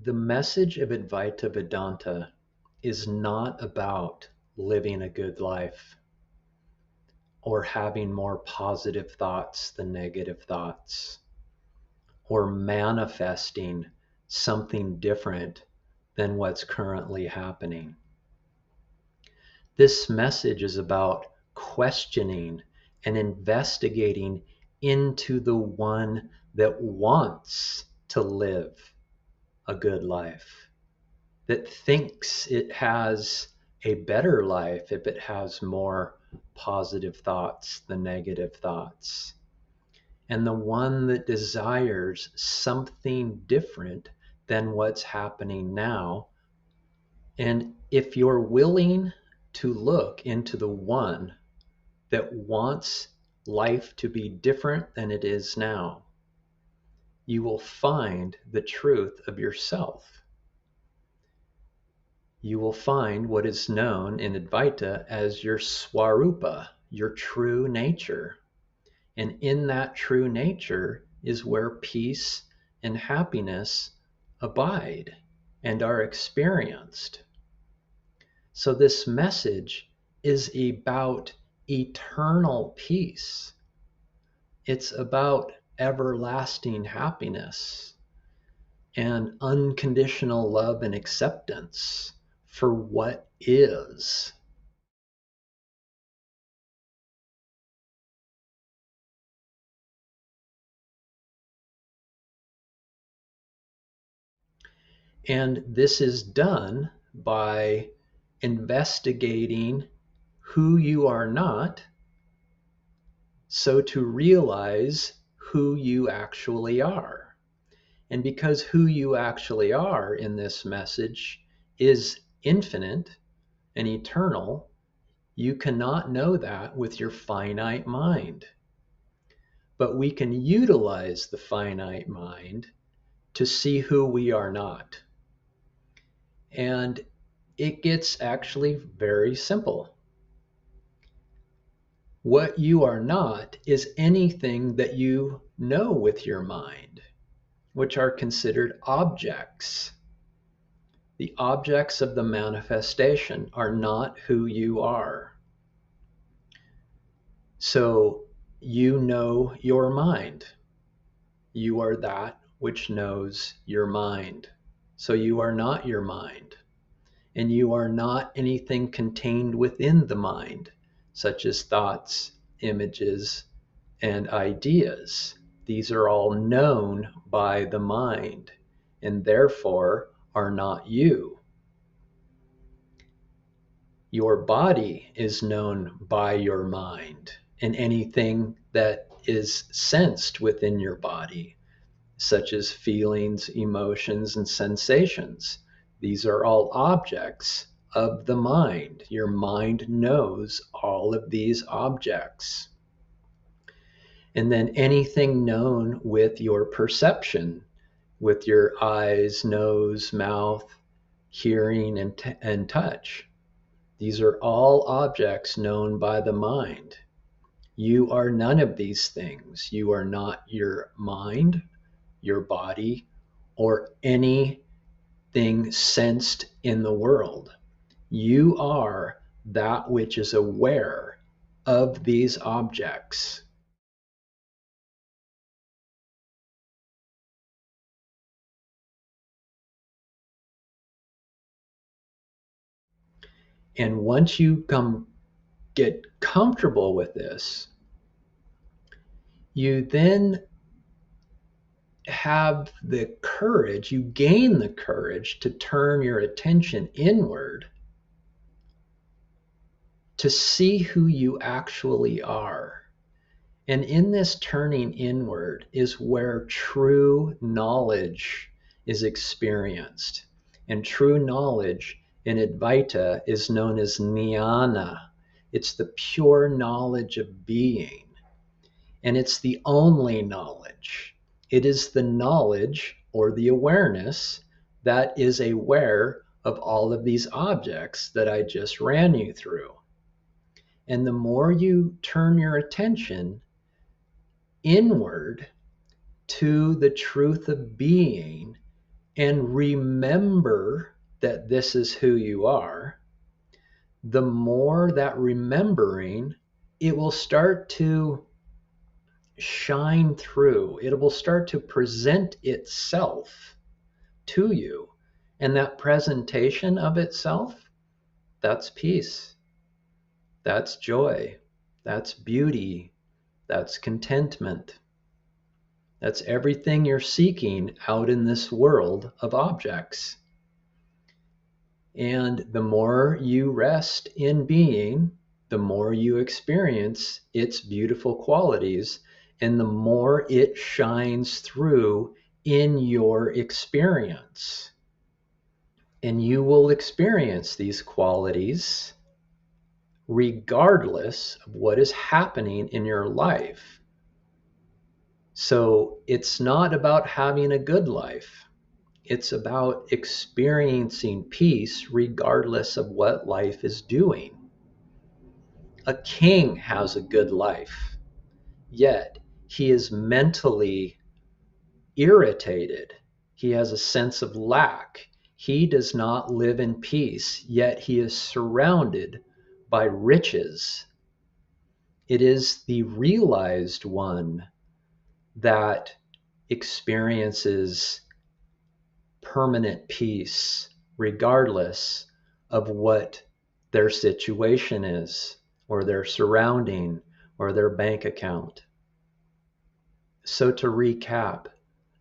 The message of Advaita Vedanta is not about living a good life or having more positive thoughts than negative thoughts or manifesting something different than what's currently happening. This message is about questioning and investigating into the one that wants to live a good life, that thinks it has a better life if it has more positive thoughts than negative thoughts, and the one that desires something different than what's happening now. And if you're willing to look into the one that wants life to be different than it is now, you will find the truth of yourself. You will find what is known in Advaita as your swarupa, your true nature. And in that true nature is where peace and happiness abide and are experienced. So this message is about eternal peace. It's about everlasting happiness and unconditional love and acceptance for what is. And this is done by investigating who you are not, so to realize who you actually are. And because who you actually are in this message is infinite and eternal, you cannot know that with your finite mind. But we can utilize the finite mind to see who we are not. And it gets actually very simple. What you are not is anything that you know with your mind, which are considered objects. The objects of the manifestation are not who you are. So you know your mind. You are that which knows your mind. So you are not your mind. And you are not anything contained within the mind, such as thoughts, images, and ideas. These are all known by the mind and therefore are not you. Your body is known by your mind and anything that is sensed within your body, such as feelings, emotions, and sensations. These are all objects of the mind. Your mind knows all of these objects. And then anything known with your perception, with your eyes, nose, mouth, hearing, and touch. These are all objects known by the mind. You are none of these things. You are not your mind, your body, or anything sensed in the world. You are that which is aware of these objects. And once you get comfortable with this, you then have the courage, you gain the courage to turn your attention inward to see who you actually are. And in this turning inward is where true knowledge is experienced. And true knowledge in Advaita is known as jnana. It's the pure knowledge of being. And it's the only knowledge. It is the knowledge or the awareness that is aware of all of these objects that I just ran you through. And the more you turn your attention inward to the truth of being, and remember that this is who you are, the more that remembering, it will start to shine through. It will start to present itself to you. And that presentation of itself, that's peace, that's joy, that's beauty, that's contentment. That's everything you're seeking out in this world of objects. And the more you rest in being, the more you experience its beautiful qualities, and the more it shines through in your experience. And you will experience these qualities regardless of what is happening in your life. So it's not about having a good life. It's about experiencing peace regardless of what life is doing. A king has a good life, yet he is mentally irritated. He has a sense of lack. He does not live in peace, yet he is surrounded by riches. It is the realized one that experiences permanent peace regardless of what their situation is, or their surrounding, or their bank account. So to recap,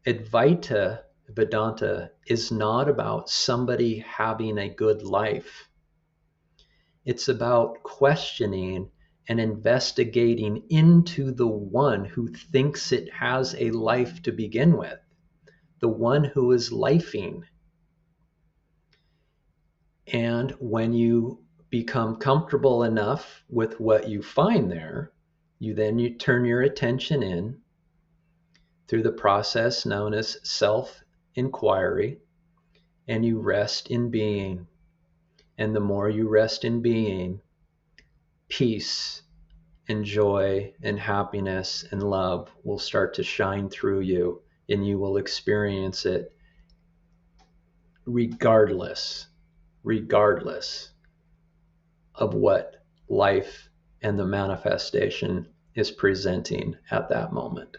Advaita Vedanta is not about somebody having a good life. It's about questioning and investigating into the one who thinks it has a life to begin with, the one who is lifing. And when you become comfortable enough with what you find there, you turn your attention in through the process known as self-inquiry, and you rest in being. And the more you rest in being, peace and joy and happiness and love will start to shine through you, and you will experience it regardless of what life and the manifestation is presenting at that moment.